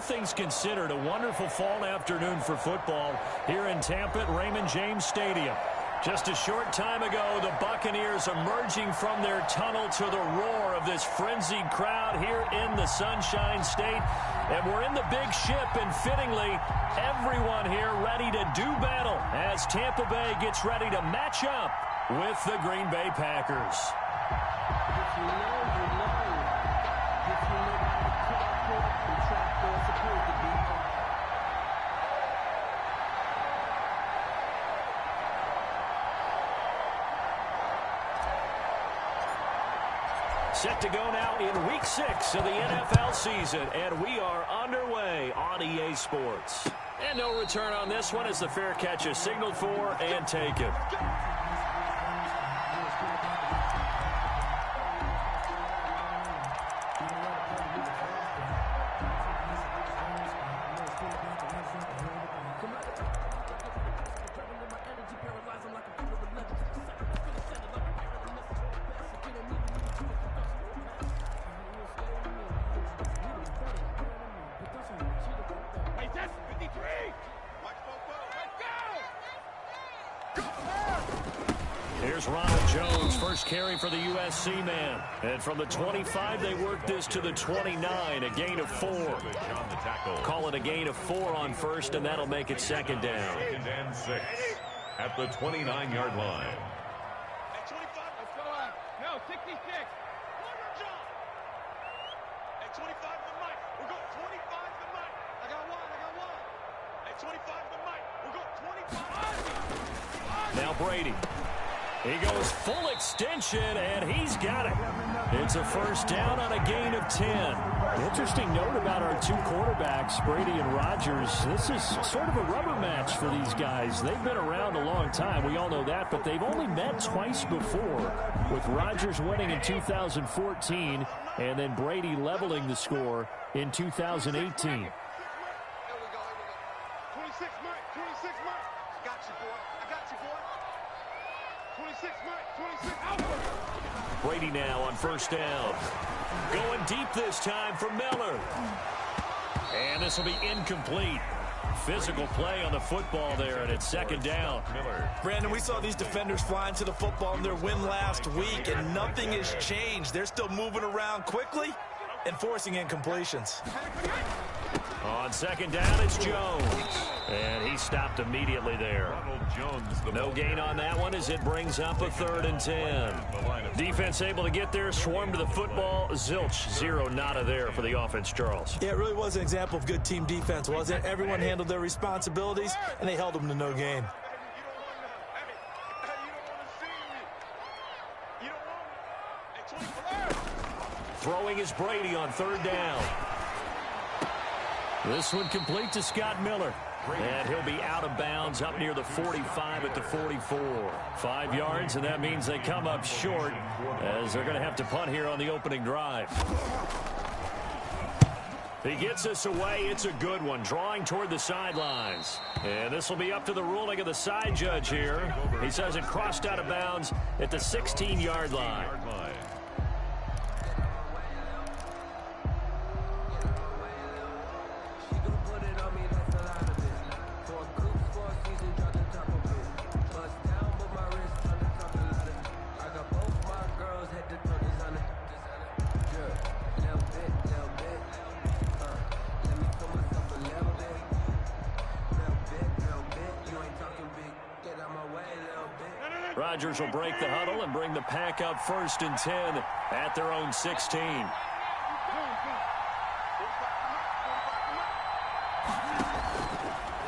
things considered, a wonderful fall afternoon for football here in Tampa at Raymond James Stadium. Just a short time ago, the Buccaneers emerging from their tunnel to the roar of this frenzied crowd here in the Sunshine State. And we're in the big ship, and fittingly, everyone here ready to do battle as Tampa Bay gets ready to match up with the Green Bay Packers. Set to go now in Week 6 of the NFL season, and we are underway on EA Sports. And no return on this one as the fair catch is signaled for and taken. Here's Ronald Jones, first carry for the USC man. And from the 25, they work this to the 29, a gain of 4. Call it a gain of 4 on first, and that'll make it second down. Second and 6 at the 29-yard line. At 25, let's go on. No, 66. One more jump. At 25, the mic. We'll go 25, the mic. I got one. At 25, the mic. We'll go 25. Now Brady. He goes full extension, and he's got it. It's a first down on a gain of 10. Interesting note about our two quarterbacks, Brady and Rodgers. This is sort of a rubber match for these guys. They've been around a long time. We all know that, but they've only met twice before, with Rodgers winning in 2014 and then Brady leveling the score in 2018. Here we go. 26, Mike. 26, Mike. Got you, boy. I got you, boy. 26, Mike. 26, out. Brady now on first down. Going deep this time for Miller. And this will be incomplete. Physical play on the football there, and it's second down. Miller. Brandon, we saw these defenders flying to the football in their win last week, and nothing has changed. They're still moving around quickly and forcing incompletions. On second down, it's Jones. And he stopped immediately there. No gain on that one as it brings up a 3rd and 10. Defense able to get there, swarm to the football. Zilch, 0 nada there for the offense, Charles. Yeah, it really was an example of good team defense, wasn't it? Everyone handled their responsibilities, and they held them to no gain. Throwing is Brady on 3rd down. This one complete to Scott Miller. And he'll be out of bounds up near the 45 at the 44. 5 yards, and that means they come up short as they're going to have to punt here on the opening drive. He gets us away. It's a good one, drawing toward the sidelines. And this will be up to the ruling of the side judge here. He says it crossed out of bounds at the 16-yard line. Rodgers will break the huddle and bring the pack up 1st and 10 at their own 16.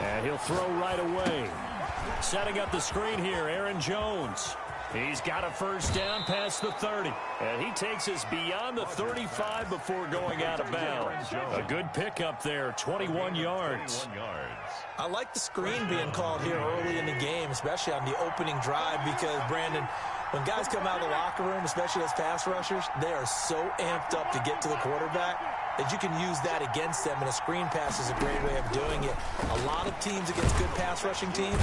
And he'll throw right away. Setting up the screen here, Aaron Jones. He's got a first down past the 30. And he takes us beyond the 35 before going out of bounds. A good pickup there, 21 yards. I like the screen being called here early in the game, especially on the opening drive, because, Brandon, when guys come out of the locker room, especially as pass rushers, they are so amped up to get to the quarterback that you can use that against them, and a screen pass is a great way of doing it. A lot of teams against good pass rushing teams.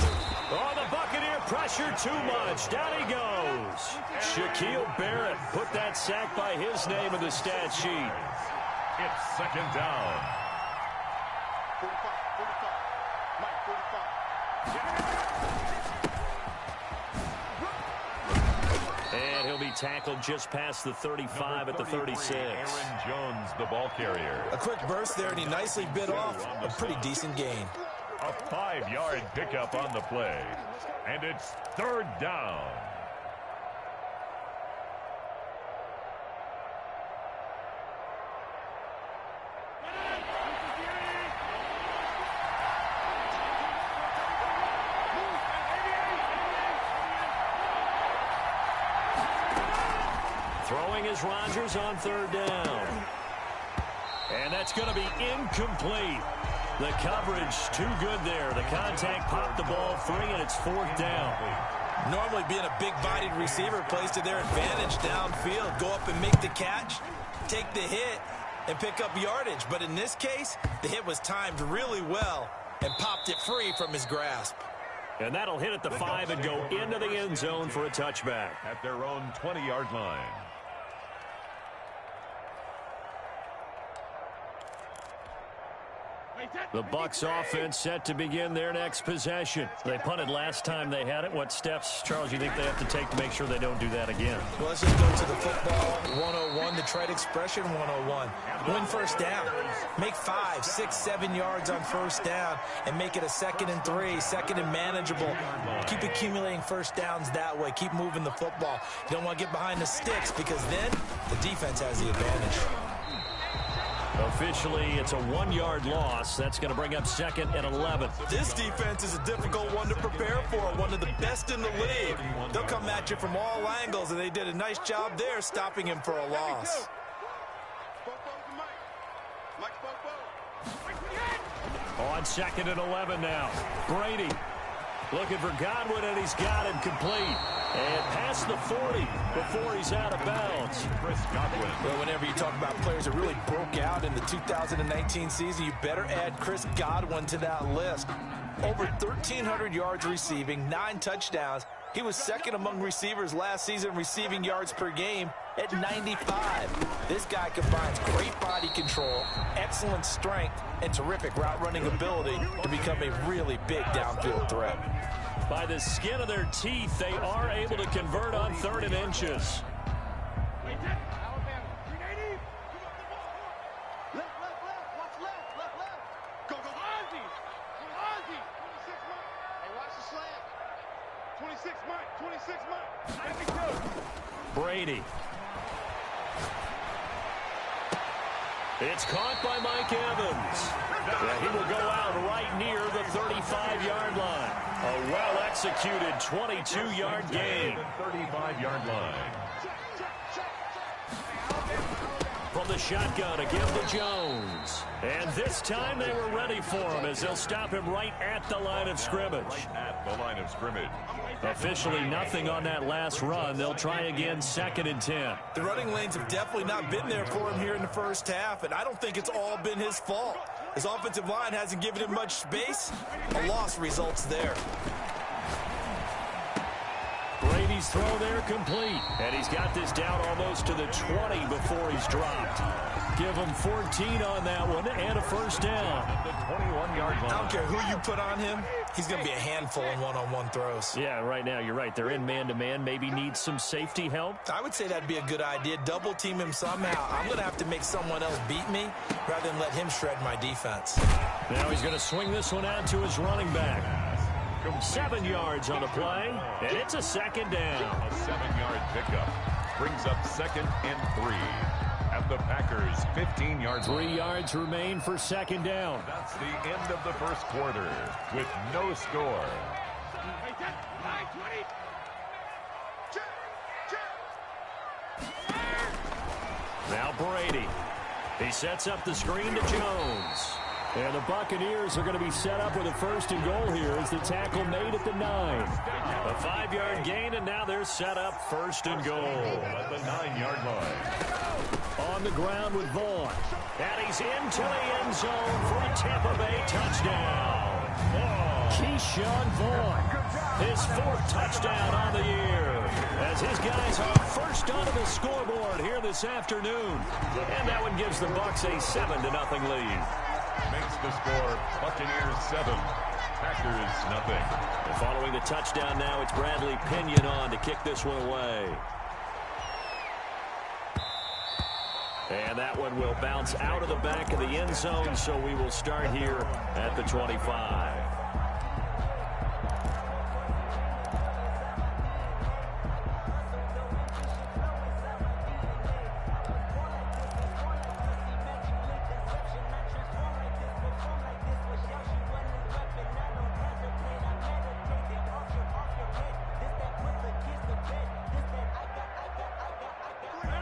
Oh, the Buccaneer pressure too much. Down he goes. Shaquille Barrett put that sack by his name in the stat sheet. It's second down. And he'll be tackled just past the 35 at the 36. Aaron Jones, the ball carrier. A quick burst there, and he nicely bit off a pretty decent gain. A 5-yard pickup on the play. And it's 3rd down. Throwing is Rodgers on 3rd down. And that's going to be incomplete. The coverage too good there. The contact popped the ball free, and it's 4th down. Normally being a big-bodied receiver plays to their advantage downfield. Go up and make the catch, take the hit, and pick up yardage. But in this case, the hit was timed really well and popped it free from his grasp. And that'll hit at the 5 and go into the end zone for a touchback. At their own 20-yard line. The Bucs offense set to begin their next possession. They punted last time they had it. What steps, Charles, you think they have to take to make sure they don't do that again? Well, let's just go to the football 101, the trade expression 101. Win 1st down. Make 5, 6, 7 yards on 1st down and make it a 2nd and 3, 2nd and manageable. Keep accumulating 1st downs that way. Keep moving the football. You don't want to get behind the sticks because then the defense has the advantage. Officially, it's a 1-yard loss. That's going to bring up 2nd and 11. This defense is a difficult one to prepare for, one of the best in the league. They'll come at you from all angles, and they did a nice job there stopping him for a loss. On 2nd and 11 now. Brady looking for Godwin, and he's got him complete. And past the 40 before he's out of bounds. Chris Godwin. Well, whenever you talk about players that really broke out in the 2019 season, you better add Chris Godwin to that list. Over 1,300 yards receiving, 9 touchdowns. He was 2nd among receivers last season receiving yards per game at 95. This guy combines great body control, excellent strength, and terrific route running ability to become a really big downfield threat. By the skin of their teeth, they are able to convert on 3rd and inches. Brady. It's caught by Mike Evans. Yeah, he will go out right near the 35-yard line. A well-executed 22-yard gain. 35-yard line. From the shotgun again to Jones. And this time they were ready for him as they'll stop him right at the line of scrimmage. Right at the line of scrimmage. Officially nothing on that last run. They'll try again 2nd and 10. The running lanes have definitely not been there for him here in the 1st half, and I don't think it's all been his fault. His offensive line hasn't given him much space. A loss results there. Brady's throw there complete. And he's got this down almost to the 20 before he's dropped. Give him 14 on that one and a 1st down. At the 21-yard line. I don't care who you put on him. He's going to be a handful in one-on-one throws. Yeah, right now you're right. They're in man-to-man. Maybe need some safety help. I would say that'd be a good idea. Double team him somehow. I'm going to have to make someone else beat me rather than let him shred my defense. Now he's going to swing this one out to his running back. 7 yards on the play, and it's a 2nd down. A 7-yard pickup brings up 2nd and 3. At the Packers' 15-yard line. 3 yards remain for 2nd down. That's the end of the 1st quarter with no score. Now Brady. He sets up the screen to Jones. And the Buccaneers are going to be set up with a 1st and goal here as the tackle made at the 9. A 5-yard gain, and now they're set up 1st and goal. At the 9-yard line. On the ground with Vaughn. And he's into the end zone for a Tampa Bay touchdown. Keyshawn Vaughn, his 4th touchdown on the year. As his guys are first onto the scoreboard here this afternoon. And that one gives the Bucs a 7-0 lead. Makes the score Buccaneers 7, Packers, nothing. And following the touchdown now, it's Bradley Pinion on to kick this one away. And that one will bounce out of the back of the end zone, so we will start here at the 25.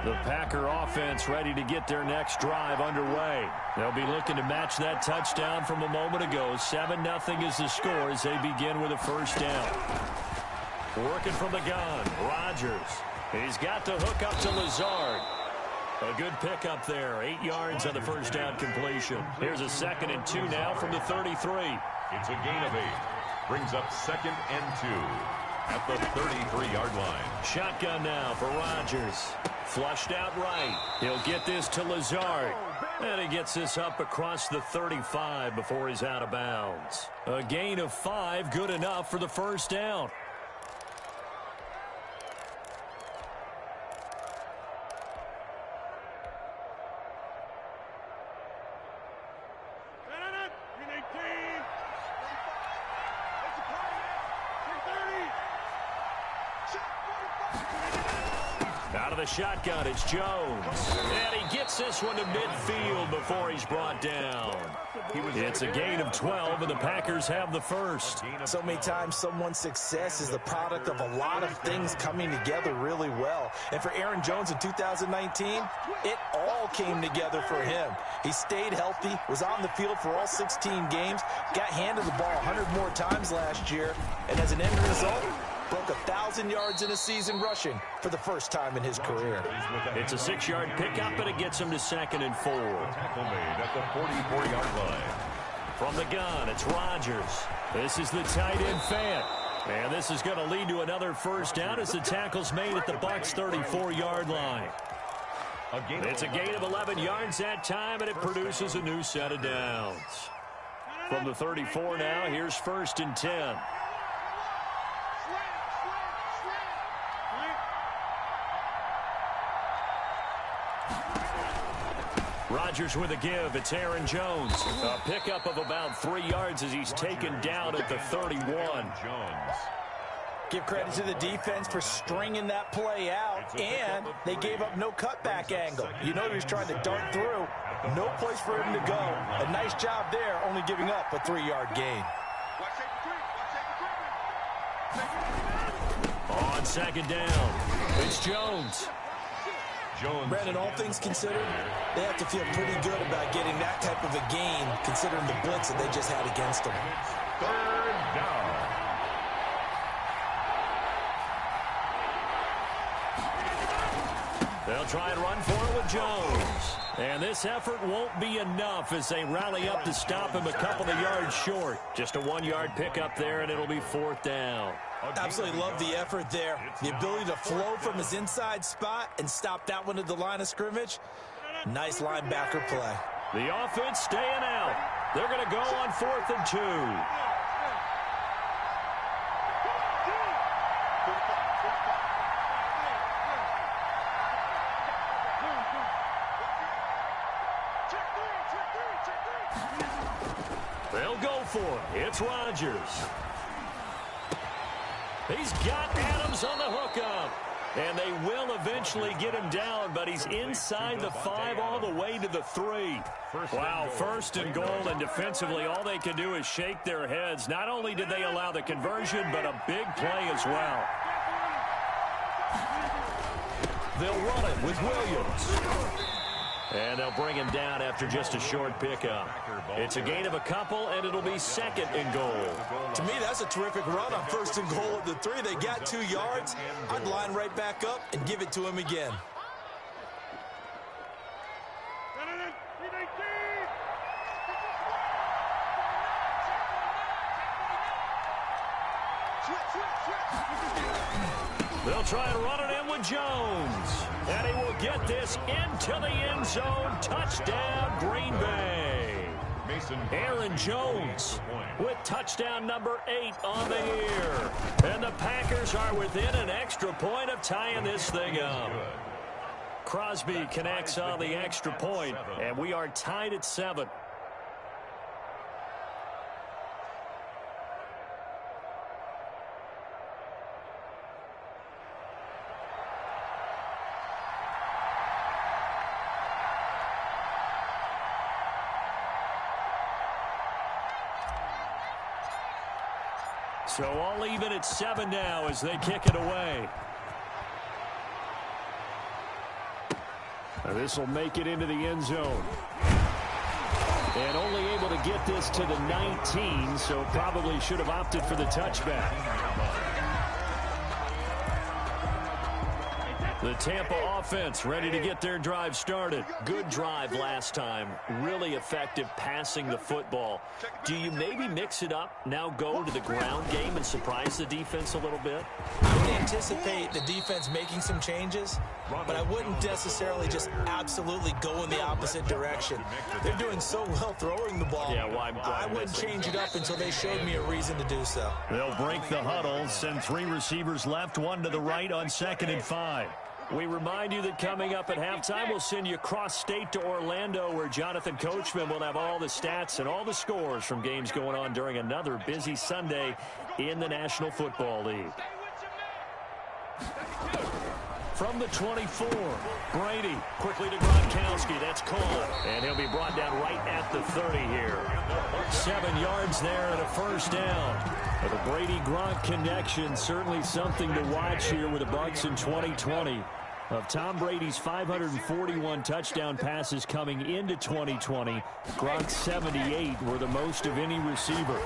The Packer offense ready to get their next drive underway. They'll be looking to match that touchdown from a moment ago. 7-0 is the score as they begin with a first down. Working from the gun, Rodgers. He's got the hook up to Lazard. A good pickup there. 8 yards on the first down completion. Here's a 2nd and 2 now from the 33. It's a gain of 8. Brings up 2nd and 2 at the 33-yard line. Shotgun now for Rodgers. Flushed out right. He'll get this to Lazard. And he gets this up across the 35 before he's out of bounds. A gain of 5, good enough for the first down. Out of the shotgun, it's Jones. And he gets this one to midfield before he's brought down. It's a gain of 12, and the Packers have the first. So many times someone's success is the product of a lot of things coming together really well. And for Aaron Jones in 2019, it all came together for him. He stayed healthy, was on the field for all 16 games, got handed the ball 100 more times last year, and as an end result, broke 1,000 yards in a season rushing for the first time in his career. It's a 6-yard pickup, and it gets him to 2nd and 4. Tackle made at the 44-yard line. From the gun, it's Rodgers. This is the tight end fan. And this is going to lead to another first down as the tackle's made at the Bucs' 34-yard line. It's a gain of 11 yards that time, and it produces a new set of downs. From the 34 now, here's 1st and 10. Rodgers with a give. It's Aaron Jones. A pickup of about 3 yards as he's taken down at the 31. Jones. Give credit to the defense for stringing that play out, and they gave up no cutback angle. You know he was trying to dart through. No place for him to go. A nice job there, only giving up a 3-yard gain. On 2nd down, it's Jones. Brandon, all things considered, they have to feel pretty good about getting that type of a gain, considering the blitz that they just had against them. 3rd down. They'll try and run for it with Jones. And this effort won't be enough as they rally up to stop him a couple of yards short. Just a 1-yard pickup there, and it'll be 4th down. Absolutely love the effort there. The ability to flow from his inside spot and stop that one at the line of scrimmage. Nice linebacker play. The offense staying out. They're going to go on 4th and 2. They'll go for it. It's Rodgers. He's got Adams on the hookup. And they will eventually get him down, but he's inside the 5 all the way to the 3. Wow, 1st and goal, and defensively all they can do is shake their heads. Not only did they allow the conversion, but a big play as well. They'll run it with Williams. And they'll bring him down after just a short pickup. It's a gain of a couple, and it'll be 2nd and goal. To me, that's a terrific run on 1st and goal at the 3. They got 2 yards. I'd line right back up and give it to him again. They'll try and run it in with Jones. And he will get this into the end zone. Touchdown, Green Bay. Aaron Jones with touchdown number 8 on the year. And the Packers are within an extra point of tying this thing up. Crosby connects on the extra point, and we are tied at 7. So all even at 7 now as they kick it away. This will make it into the end zone. And only able to get this to the 19, so probably should have opted for the touchback. The Tampa offense ready to get their drive started. Good drive last time. Really effective passing the football. Do you maybe mix it up, now go to the ground game and surprise the defense a little bit? I would anticipate the defense making some changes, but I wouldn't necessarily just absolutely go in the opposite direction. They're doing so well throwing the ball. Yeah, why I wouldn't change it up until they showed me a reason to do so. They'll break the huddle, send 3 receivers left, 1 to the right on 2nd and 5. We remind you that coming up at halftime, we'll send you cross-state to Orlando, where Jonathan Coachman will have all the stats and all the scores from games going on during another busy Sunday in the National Football League. From the 24, Brady quickly to Gronkowski. That's caught, and he'll be brought down right at the 30 here. 7 yards there and a first down. But the Brady-Gronk connection, certainly something to watch here with the Bucs in 2020. Of Tom Brady's 541 touchdown passes coming into 2020, Gronk's 78 were the most of any receiver.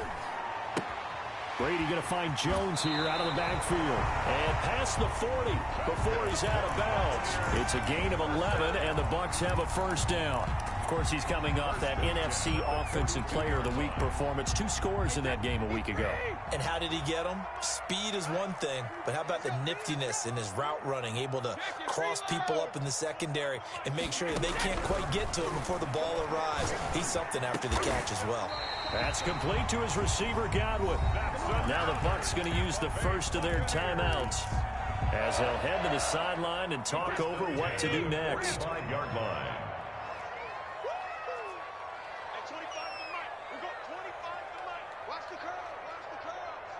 Brady going to find Jones here out of the backfield. And past the 40 before he's out of bounds. It's a gain of 11, and the Bucs have a first down. Of course, he's coming off that NFC Offensive Player of the Week performance. 2 scores in that game a week ago. And how did he get them? Speed is one thing, but how about the niftiness in his route running, able to cross people up in the secondary and make sure that they can't quite get to him before the ball arrives. He's something after the catch as well. That's complete to his receiver, Godwin. Now the Bucs going to use the first of their timeouts as they'll head to the sideline and talk over what to do next. 5-yard line. At 25 to Mike. We go 25 to Mike. Watch the curve. Watch the curves.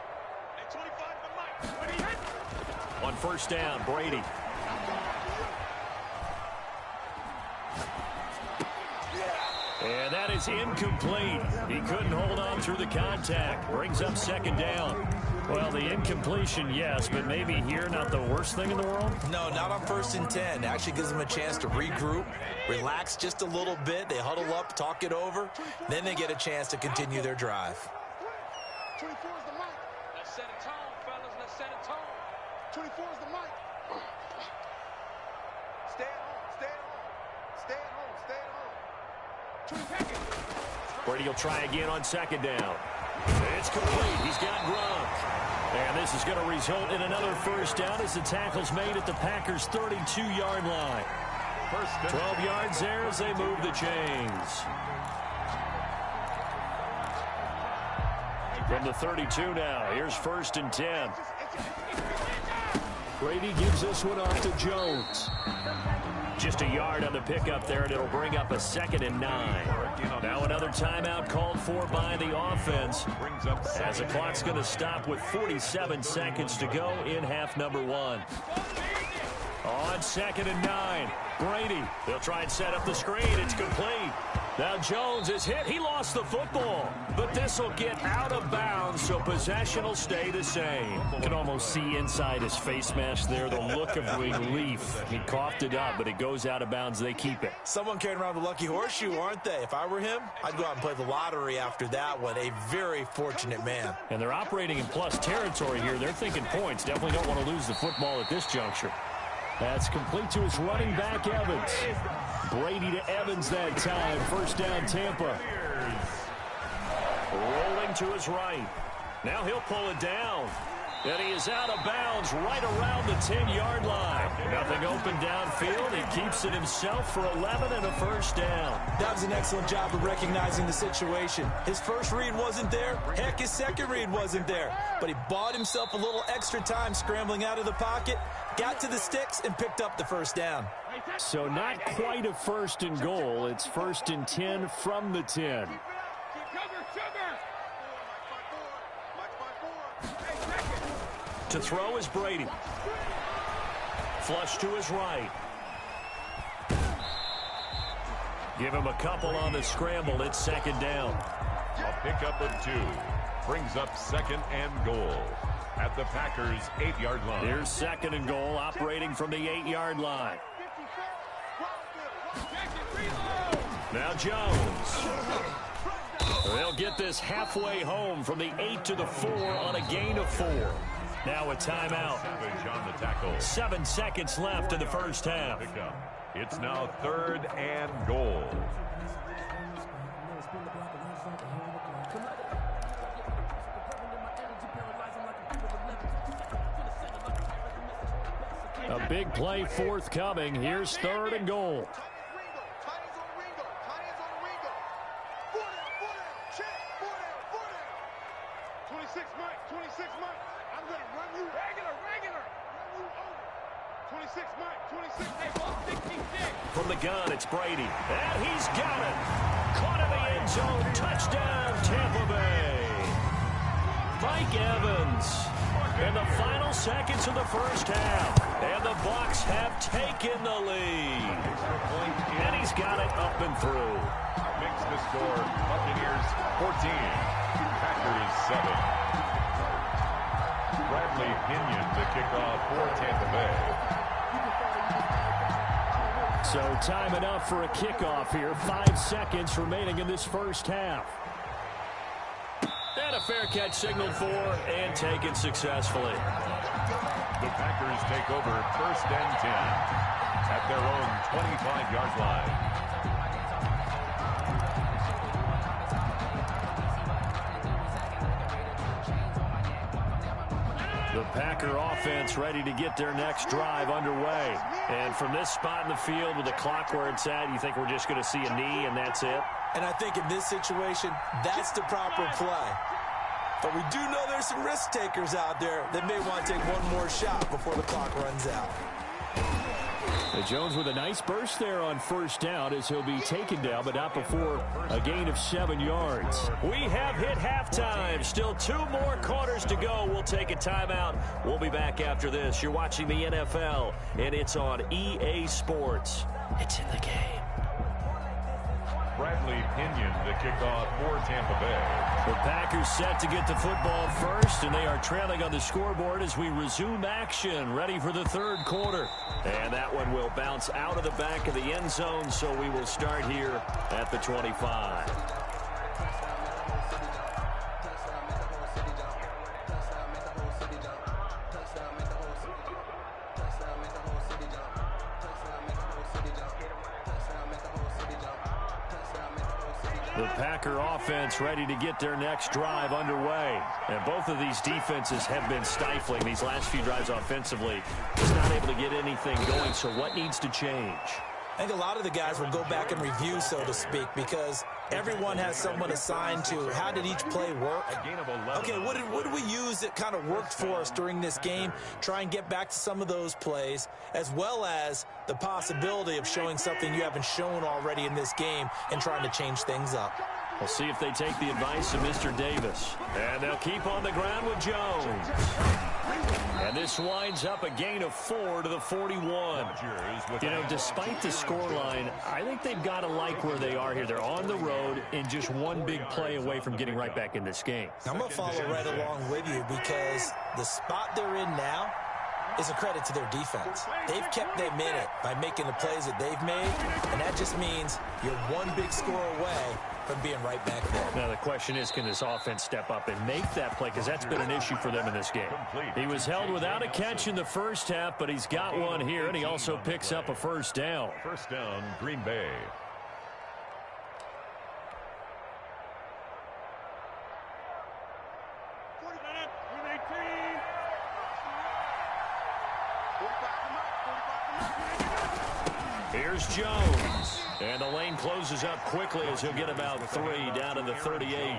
At 25 to Mike. When he hit. On first down, Brady. And that is incomplete. He couldn't hold on through the contact. Brings up 2nd down. Well, the incompletion, yes, but maybe here not the worst thing in the world? No, not on 1st and 10. It actually gives them a chance to regroup, relax just a little bit. They huddle up, talk it over. Then they get a chance to continue their drive. 24 is the mic. Let's set a tone, fellas. Let's set a tone. 24 is the mic. Stay at home. Stay at home. Stay at home. Stay at home. 20 seconds. Brady will try again on 2nd down. It's complete. He's got Gronk. And this is going to result in another first down as the tackle's made at the Packers' 32-yard line. 12 yards there as they move the chains. From the 32 now, here's 1st and 10. Brady gives this one off to Jones. Just a yard on the pickup there, and it'll bring up a 2nd and 9. Now another timeout called for by the offense, as the clock's going to stop with 47 seconds to go in half number 1. On 2nd and 9, Brady. They'll try and set up the screen. It's complete. Now Jones is hit. He lost the football, but this will get out of bounds, so possession will stay the same. You can almost see inside his face mask there the look of relief. He coughed it up, but it goes out of bounds. They keep it. Someone carrying around the lucky horseshoe, aren't they? If I were him, I'd go out and play the lottery after that one. A very fortunate man. And they're operating in plus territory here. They're thinking points. Definitely don't want to lose the football at this juncture. That's complete to his running back, Evans. Brady to Evans that time. First down, Tampa. Rolling to his right. Now he'll pull it down. And he is out of bounds right around the 10-yard line. Nothing open downfield. He keeps it himself for 11 and a first down. That was an excellent job of recognizing the situation. His first read wasn't there. Heck, his second read wasn't there. But he bought himself a little extra time scrambling out of the pocket, got to the sticks, and picked up the first down. So not quite a first and goal. It's first and 10 from the 10. To throw is Brady. Flush to his right. Give him a couple on the scramble. It's second down. A pickup of 2 brings up second and goal at the Packers' 8-yard line. Here's second and goal, operating from the 8-yard line. Now Jones. They'll get this halfway home from the 8 to the 4 on a gain of 4. Now a timeout. On the tackle. 7 seconds left in the first half. It's now third and goal. A big play forthcoming. Here's third and goal. 26 Mike. I'm going to run you regular. Run you over. 26 Mike. 26. Hey, ball 66. From the gun, it's Brady. And he's got it. Caught in the end zone. Touchdown, Tampa Bay. Mike Evans. In the final seconds of the first half. And the Bucs have taken the lead. And he's got it up and through. Makes the score. Buccaneers 14. Packers 7. Bradley Pinion the kickoff for Tampa Bay. So time enough for a kickoff here. 5 seconds remaining in this first half. And a fair catch signaled for and taken successfully. The Packers take over first and 10 at their own 25-yard line. The Packer offense ready to get their next drive underway. And from this spot in the field with the clock where it's at, you think we're just going to see a knee and that's it? And I think in this situation, that's the proper play. But we do know there's some risk takers out there that may want to take one more shot before the clock runs out. Jones with a nice burst there on first down as he'll be taken down, but not before a gain of 7 yards. We have hit halftime. Still 2 more quarters to go. We'll take a timeout. We'll be back after this. You're watching the NFL, and it's on EA Sports. It's in the game. Bradley Pinion the kickoff for Tampa Bay. The Packers set to get the football first, and they are trailing on the scoreboard as we resume action, ready for the third quarter. And that one will bounce out of the back of the end zone, so we will start here at the 25. The Packer offense ready to get their next drive underway. And both of these defenses have been stifling these last few drives offensively. Just not able to get anything going, so what needs to change? I think a lot of the guys will go back and review, so to speak, because everyone has someone assigned to how did each play work. Okay, what did we use that kind of worked for us during this game? Try and get back to some of those plays, as well as the possibility of showing something you haven't shown already in this game and trying to change things up. We'll see if they take the advice of Mr. Davis. And they'll keep on the ground with Jones. And this winds up a gain of 4 to the 41. You know, despite the scoreline, I think they've got to like where they are here. They're on the road and just one big play away from getting right back in this game. I'm going to follow right along with you because the spot they're in now is a credit to their defense. They've kept them in it by making the plays that they've made, and that just means you're one big score away from being right back there. Now the question is, can this offense step up and make that play? Because that's been an issue for them in this game. He was held without a catch in the first half, but he's got one here, and he also picks up a first down. First down, Green Bay. Here's Jones. And the lane closes up quickly as he'll get about 3 down to the 38.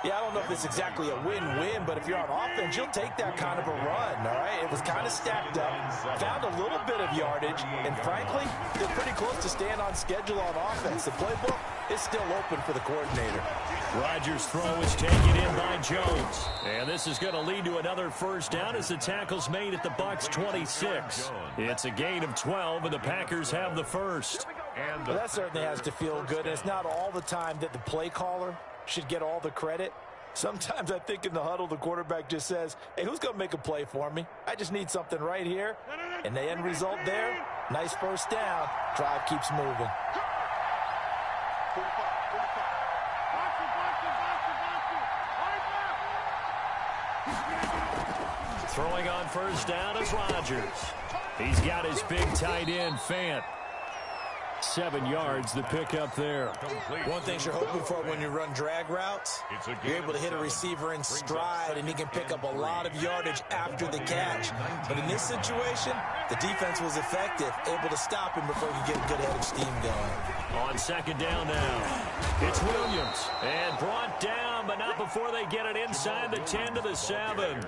Yeah, I don't know if it's exactly a win-win, but if you're on offense, you'll take that kind of a run, all right? It was kind of stacked up, found a little bit of yardage, and frankly, they're pretty close to staying on schedule on offense. The playbook is still open for the coordinator. Rodgers' throw is taken in by Jones. And this is going to lead to another first down as the tackle's made at the Bucs 26. It's a gain of 12, and the Packers have the first. Well, that certainly has to feel good, and it's not all the time that the play caller should get all the credit. Sometimes I think in the huddle, the quarterback just says, hey, who's going to make a play for me? I just need something right here. And the end result there, nice first down. Drive keeps moving. Throwing on first down is Rodgers. He's got his big tight end, Fant. 7 yards, the pickup there. One thing you're hoping for when you run drag routes, you're able to hit a receiver in stride, and he can pick up a lot of yardage after the catch. But in this situation, the defense was effective, able to stop him before he could get a good head of steam going. On second down now, it's Williams. And brought down, but not before they get it inside the 10 to the 7.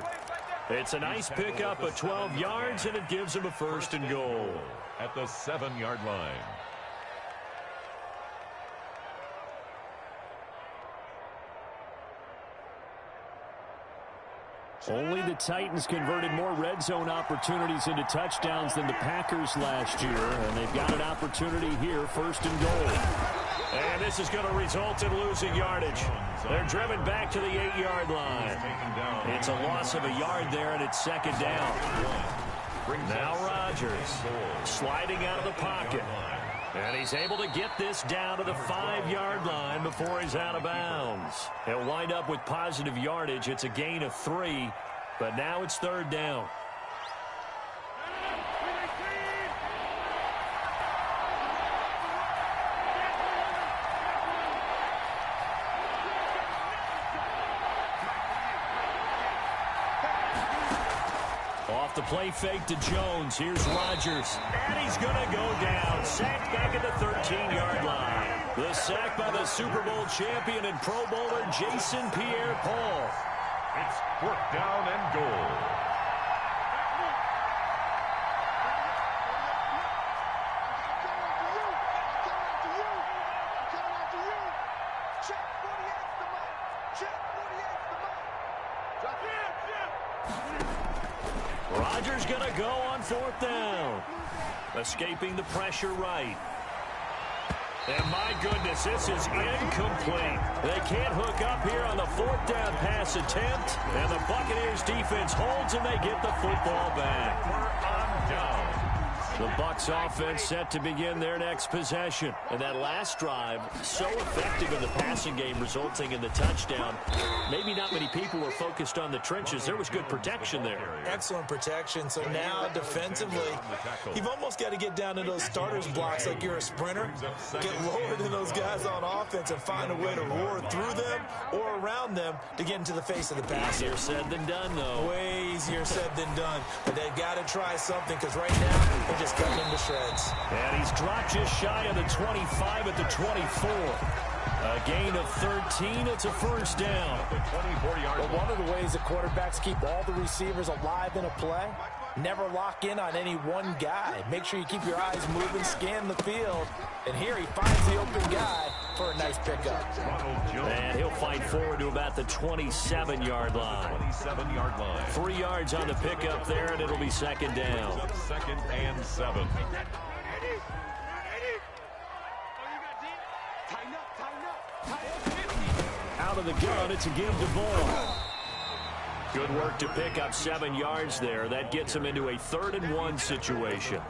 It's a nice pickup of 12 yards, and it gives him a first and goal. At the 7-yard line. Only the Titans converted more red zone opportunities into touchdowns than the Packers last year, and they've got an opportunity here, first and goal. And this is going to result in losing yardage. They're driven back to the 8-yard line. It's a loss of a yard there, and it's second down. Now Rodgers sliding out of the pocket. And he's able to get this down to the 5-yard line before he's out of bounds. He'll wind up with positive yardage. It's a gain of 3, but now it's third down. Off the play fake to Jones. Here's Rodgers. And he's going to go down. Sacked back at the 13-yard line. The sack by the Super Bowl champion and Pro Bowler Jason Pierre-Paul. It's fourth down and goal. Rodgers going to go on fourth down. Escaping the pressure right. And my goodness, this is incomplete. They can't hook up here on the fourth down pass attempt. And the Buccaneers defense holds and they get the football back. We're on down. The Bucs offense set to begin their next possession. And that last drive, so effective in the passing game, resulting in the touchdown. Maybe not many people were focused on the trenches. There was good protection there. Excellent protection. So now defensively, you've almost got to get down to those starters blocks like you're a sprinter. Get lower than those guys on offense and find a way to roar through them or around them to get into the face of the passer. Easier said than done, though. Way easier said than done. But they've got to try something because right now they're just cutting into shreds. And he's dropped just shy of the 25 at the 24. A gain of 13. It's a first down. But one of the ways the quarterbacks keep all the receivers alive in a play, never lock in on any one guy. Make sure you keep your eyes moving, scan the field. And here he finds the open guy for a nice pickup. And he'll fight forward to about the 27-yard line. 3 yards on the pickup there, and it'll be second down. Second and 7. Out of the gun, it's a give to ball. Good work to pick up 7 yards there. That gets him into a 3rd-and-1 situation.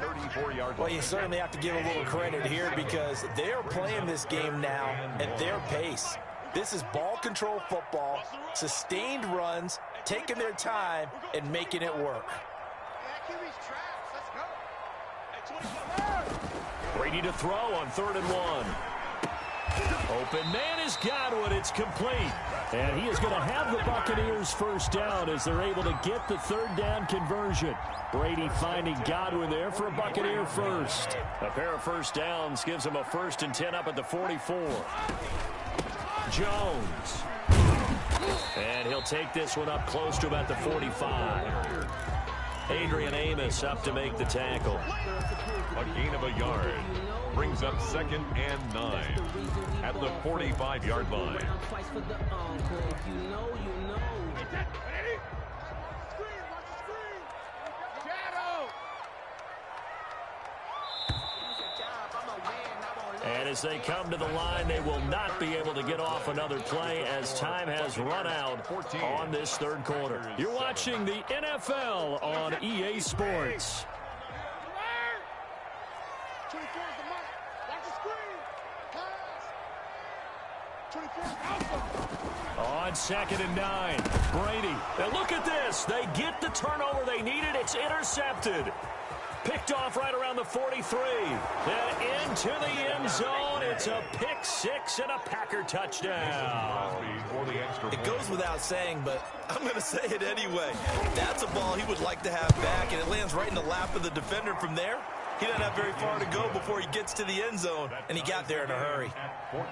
Well, you certainly have to give a little credit here because they're playing this game now at their pace. This is ball control football, sustained runs, taking their time, and making it work. Ready to throw on 3rd and 1. Open man is Godwin. It's complete. And he is going to have the Buccaneers first down as they're able to get the third down conversion. Brady finding Godwin there for a Buccaneer first. A pair of first downs gives him a 1st and 10 up at the 44. Jones. And he'll take this one up close to about the 45. Adrian Amos up to make the tackle. A gain of a yard. Brings up 2nd and 9 at the 45-yard line. And as they come to the line, they will not be able to get off another play as time has run out on this third quarter. You're watching the NFL on EA Sports. On 2nd and 9, Brady. And look at this. They get the turnover they needed. It's intercepted. Picked off right around the 43. Then into the end zone. It's a pick six and a Packer touchdown. It goes without saying, but I'm going to say it anyway. That's a ball he would like to have back, and it lands right in the lap of the defender from there. He doesn't have very far to go before he gets to the end zone, and he got there in a hurry.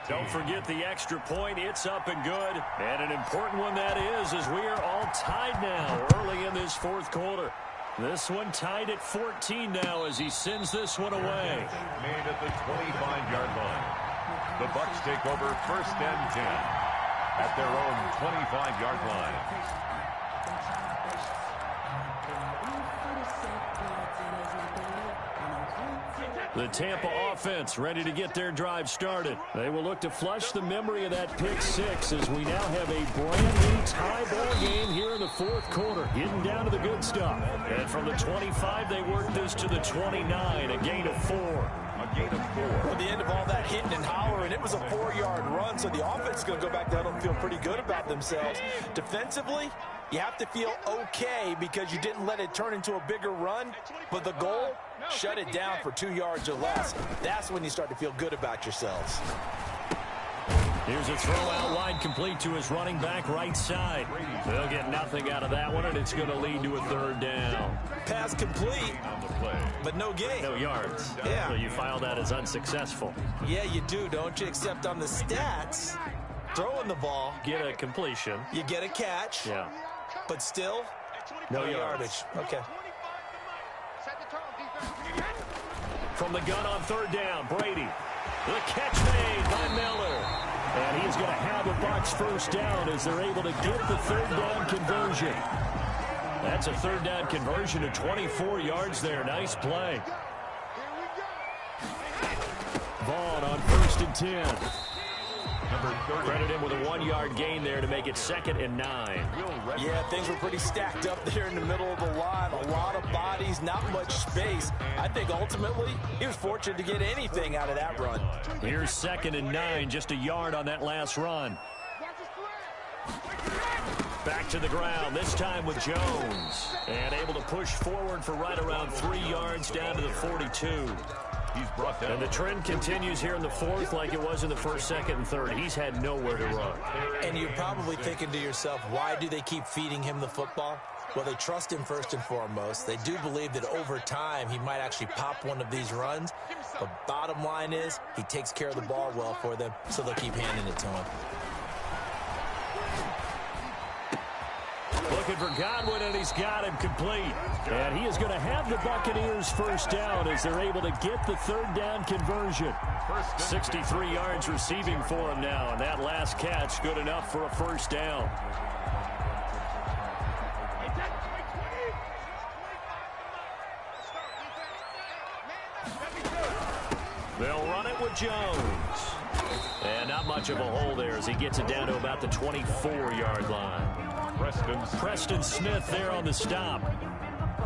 Don't forget the extra point. It's up and good. And an important one that is, as we are all tied now early in this fourth quarter. This one tied at 14 now as he sends this one away. Made at the 25-yard line. The Bucs take over 1st and 10 at their own 25-yard line. The Tampa offense ready to get their drive started. They will look to flush the memory of that pick six as we now have a brand new tie ball game here in the fourth quarter. Getting down to the good stuff. And from the 25, they work this to the 29, a gain of 4. A gain of 4. At the end of all that hitting and hollering, it was a 4-yard run, so the offense is going to go back down and feel pretty good about themselves. Defensively, you have to feel okay because you didn't let it turn into a bigger run, but the goal, shut it down for 2 yards or less. That's when you start to feel good about yourselves. Here's a throw out wide complete to his running back right side. They'll get nothing out of that one, and it's going to lead to a third down. Pass complete, but no gain. No yards. Yeah. So you file that as unsuccessful. Yeah, you do, don't you? Except on the stats, throwing the ball, Get a completion. you get a catch, Yeah. but still, No yardage. Okay. From the gun on third down, Brady. The catch made by Miller. And he's going to have a Bucs first down as they're able to get the third down conversion. That's a third down conversion of 24 yards there. Nice play. Vaughn on 1st and 10. Credit him with a 1-yard gain there to make it 2nd and 9. Yeah, things were pretty stacked up there in the middle of the line. A lot of bodies, not much space. I think ultimately he was fortunate to get anything out of that run. Here's 2nd and 9, just a yard on that last run. Back to the ground, this time with Jones. And able to push forward for right around 3 yards down to the 42. He's brought down. And the trend continues here in the fourth like it was in the first, 2nd, and 3rd. He's had nowhere to run. And you're probably thinking to yourself, why do they keep feeding him the football? Well, they trust him first and foremost. They do believe that over time he might actually pop one of these runs. But bottom line is he takes care of the ball well for them, so they'll keep handing it to him. Looking for Godwin, and he's got him complete. And he is going to have the Buccaneers first down as they're able to get the third down conversion. 63 yards receiving for him now, and that last catch good enough for a first down. They'll run it with Jones. And not much of a hole there as he gets it down to about the 24-yard line. Preston Smith there on the stop.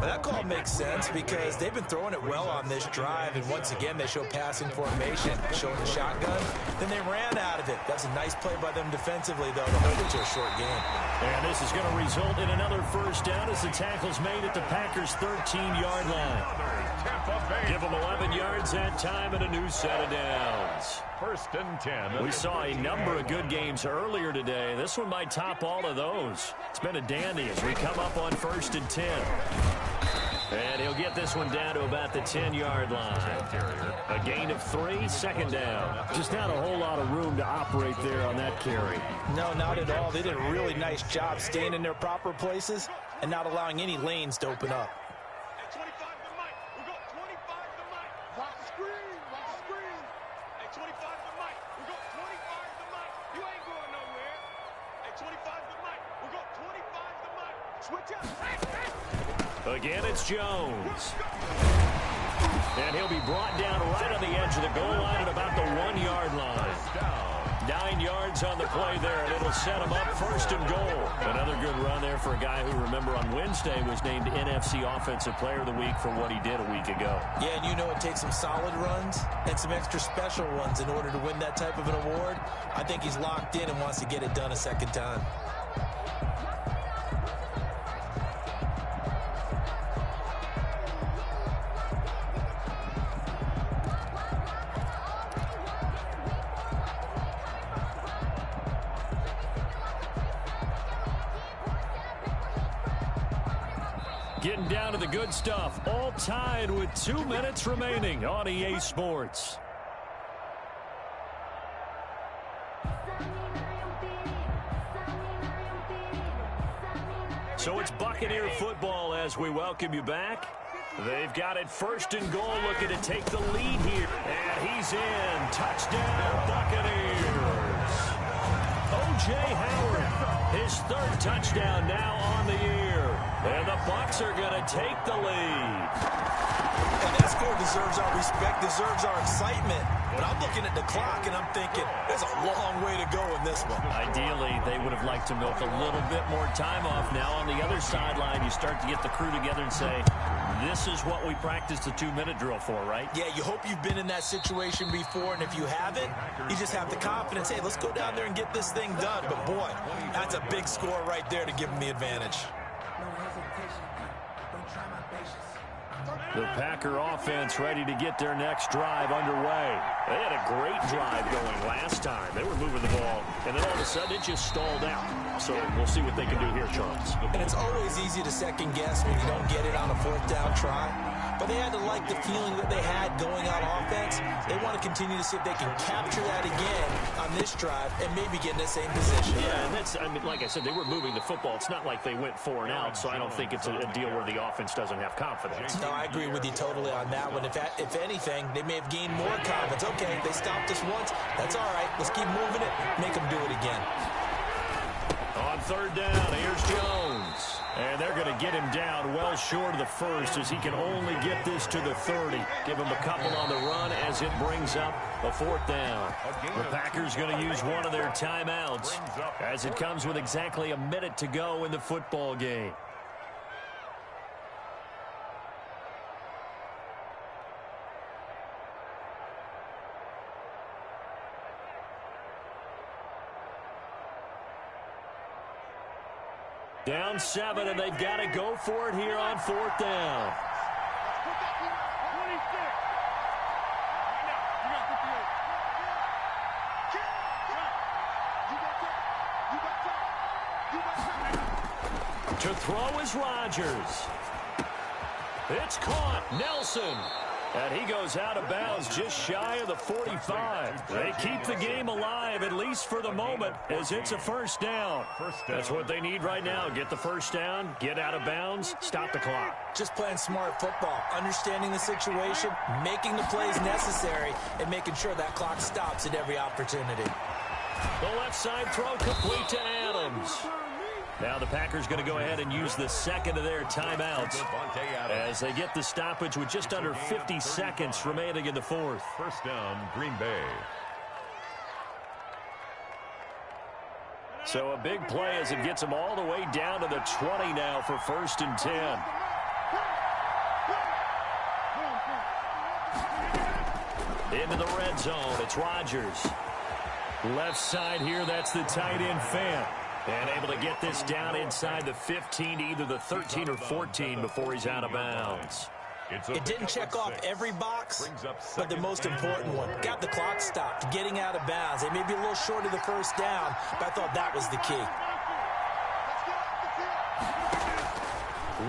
Well, that call makes sense because they've been throwing it well on this drive, and once again, they show passing formation, showing the shotgun. Then they ran out of it. That's a nice play by them defensively, though, to hold it to a short game. And this is going to result in another first down as the tackle's made at the Packers' 13-yard line. Give them 11 yards that time and a new set of downs. First and 10. We saw a number of good games earlier today. This one might top all of those. It's been a dandy as we come up on first and 10. And he'll get this one down to about the 10-yard line. A gain of 3, second down. Just not a whole lot of room to operate there on that carry. No, not at all. They did a really nice job staying in their proper places and not allowing any lanes to open up. At 25 to Mike. We go 25 to Mike. Watch the screen. Watch the screen. At 25 to Mike. We go 25 to Mike. You ain't going nowhere. At 25 to Mike. We go 25 to Mike. Switch up. Again, it's Jones. And he'll be brought down right on the edge of the goal line at about the 1-yard line. 9 yards on the play there, and it'll set him up first and goal. Another good run there for a guy who, remember, on Wednesday was named NFC Offensive Player of the Week for what he did a week ago. Yeah, and you know it takes some solid runs and some extra special ones in order to win that type of an award. I think he's locked in and wants to get it done a second time. Getting down to the good stuff, all tied with 2 minutes remaining on EA Sports. So it's Buccaneer football as we welcome you back. They've got it first and goal, looking to take the lead here. And he's in. Touchdown, Buccaneers. O.J. Howard, his 3rd touchdown now on the year. And the Bucs are going to take the lead. And that score deserves our respect, deserves our excitement. But I'm looking at the clock, and I'm thinking, there's a long way to go in this one. Ideally, they would have liked to milk a little bit more time off. Now on the other sideline, you start to get the crew together and say, this is what we practiced the 2-minute drill for, right? Yeah, you hope you've been in that situation before, and if you haven't, you just have the confidence, hey, let's go down there and get this thing done. But, boy, that's a big score right there to give them the advantage. The Packer offense ready to get their next drive underway. They had a great drive going last time. They were moving the ball, and then all of a sudden it just stalled out. So we'll see what they can do here, Charles. And it's always easy to second guess when you don't get it on a 4th down try. But they had to like the feeling that they had going on offense. They want to continue to see if they can capture that again on this drive and maybe get in the same position. Yeah, and that's, I mean, like I said, they were moving the football. It's not like they went 4 and out, so I don't think it's a deal where the offense doesn't have confidence. No, I agree with you totally on that one. If anything, they may have gained more confidence. Okay, they stopped us once. That's all right. Let's keep moving it. Make them do it again. On 3rd down, here's Jones. And they're going to get him down well short of the 1st as he can only get this to the 30. Give him a couple on the run as it brings up a 4th down. The Packers going to use one of their timeouts as it comes with exactly a minute to go in the football game. Down 7, and they've got to go for it here on 4th down. To throw is Rodgers. It's caught. Nelson. And he goes out of bounds just shy of the 45. They keep the game alive, at least for the moment, as it's a 1st down. That's what they need right now. Get the 1st down, get out of bounds, stop the clock. Just playing smart football, understanding the situation, making the plays necessary, and making sure that clock stops at every opportunity. The left side throw complete to Adams. Now the Packers going to go ahead and use the 2nd of their timeouts as they get the stoppage with just under 50 seconds remaining in the 4th. 1st down, Green Bay. So a big play as it gets them all the way down to the 20 now for 1st and 10. Into the red zone, it's Rodgers. Left side here, that's the tight end Fant. And able to get this down inside the 15 to either the 13 or 14 before he's out of bounds. It didn't check off every box, but the most important one. Got the clock stopped, getting out of bounds. They may be a little short of the first down, but I thought that was the key.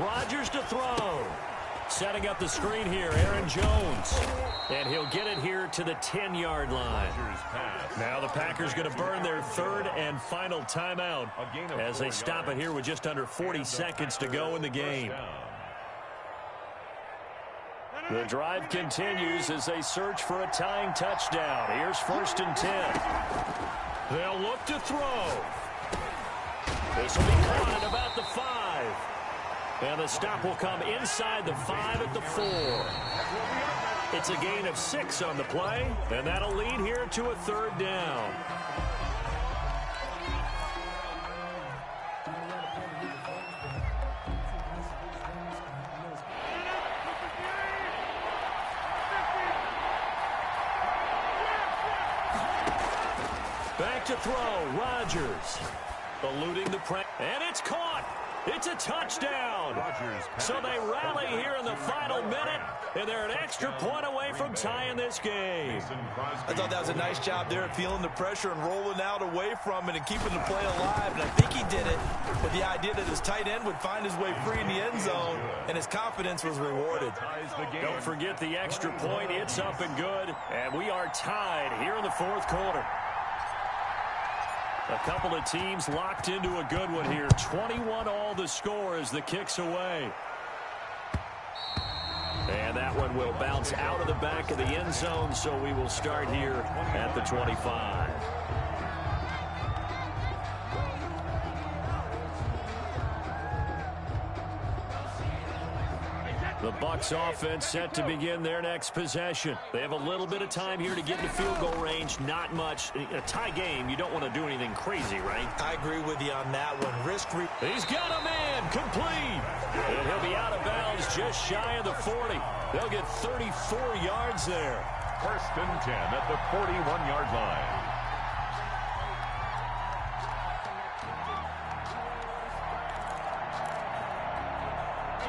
Rodgers to throw. Setting up the screen here, Aaron Jones. And he'll get it here to the 10-yard line. Now the Packers going to burn their third and final timeout as they stop it here with just under 40 seconds to go in the game. The drive continues as they search for a tying touchdown. Here's 1st and 10. They'll look to throw. This will be caught at about the 5. And the stop will come inside the 5 at the 4. It's a gain of 6 on the play, and that'll lead here to a 3rd down. Back to throw, Rodgers. Eluding the press, and it's caught. It's a touchdown. So they rally here in the final minute, and they're an extra point away from tying this game. I thought that was a nice job there of feeling the pressure and rolling out away from it and keeping the play alive. And I think he did it with the idea that his tight end would find his way free in the end zone, and his confidence was rewarded. Don't forget the extra point. It's up and good, and we are tied here in the 4th quarter. A couple of teams locked into a good one here. 21 all the score as the kick's away. And that one will bounce out of the back of the end zone, so we will start here at the 25. The Bucs offense set to begin their next possession. They have a little bit of time here to get into field goal range. Not much. In a tie game, you don't want to do anything crazy, right? I agree with you on that one. He's got a man complete. And he'll be out of bounds just shy of the 40. They'll get 34 yards there. 1st and 10 at the 41-yard line.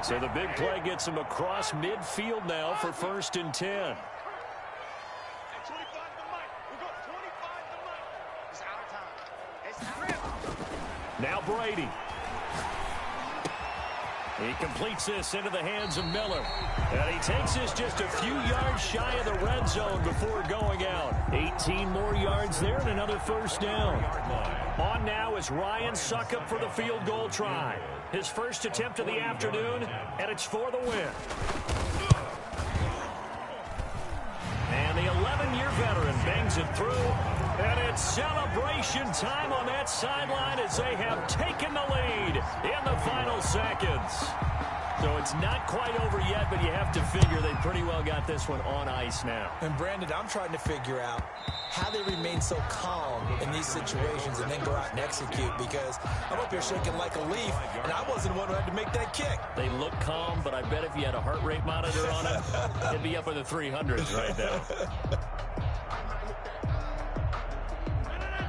So the big play gets him across midfield now for 1st and 10. Now Brady. He completes this into the hands of Miller. And he takes this just a few yards shy of the red zone before going out. 18 more yards there and another 1st down. On now is Ryan Suckup for the field goal try. His first attempt of the afternoon, and it's for the win. And the 11-year veteran bangs it through. And it's celebration time on that sideline as they have taken the lead in the final seconds. So it's not quite over yet, but you have to figure they pretty well got this one on ice now. And, Brandon, I'm trying to figure out how they remain so calm in these situations and then go out and execute, because I'm up here shaking like a leaf, and I wasn't the one who had to make that kick. They look calm, but I bet if you had a heart rate monitor on it, it'd be up in the 300s right now.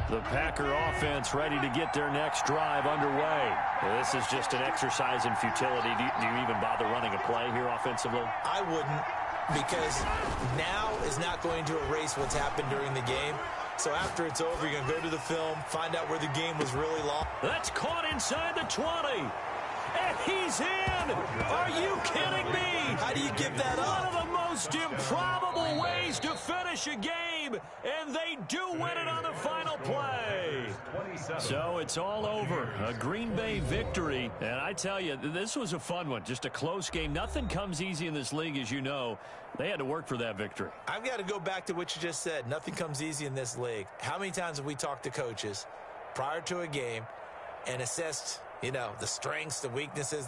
The Packer offense ready to get their next drive underway. This is just an exercise in futility. Do you even bother running a play here offensively? I wouldn't, because now is not going to erase what's happened during the game. So after it's over, you're going to go to the film, find out where the game was really long. That's caught inside the 20. And he's in! Are you kidding me? How do you give that up? One of the most improbable ways to finish a game, and they do win it on the final play. So it's all over. A Green Bay victory. And I tell you, this was a fun one. Just a close game. Nothing comes easy in this league, as you know. They had to work for that victory. I've got to go back to what you just said. Nothing comes easy in this league. How many times have we talked to coaches prior to a game and assessed, the strengths, the weaknesses,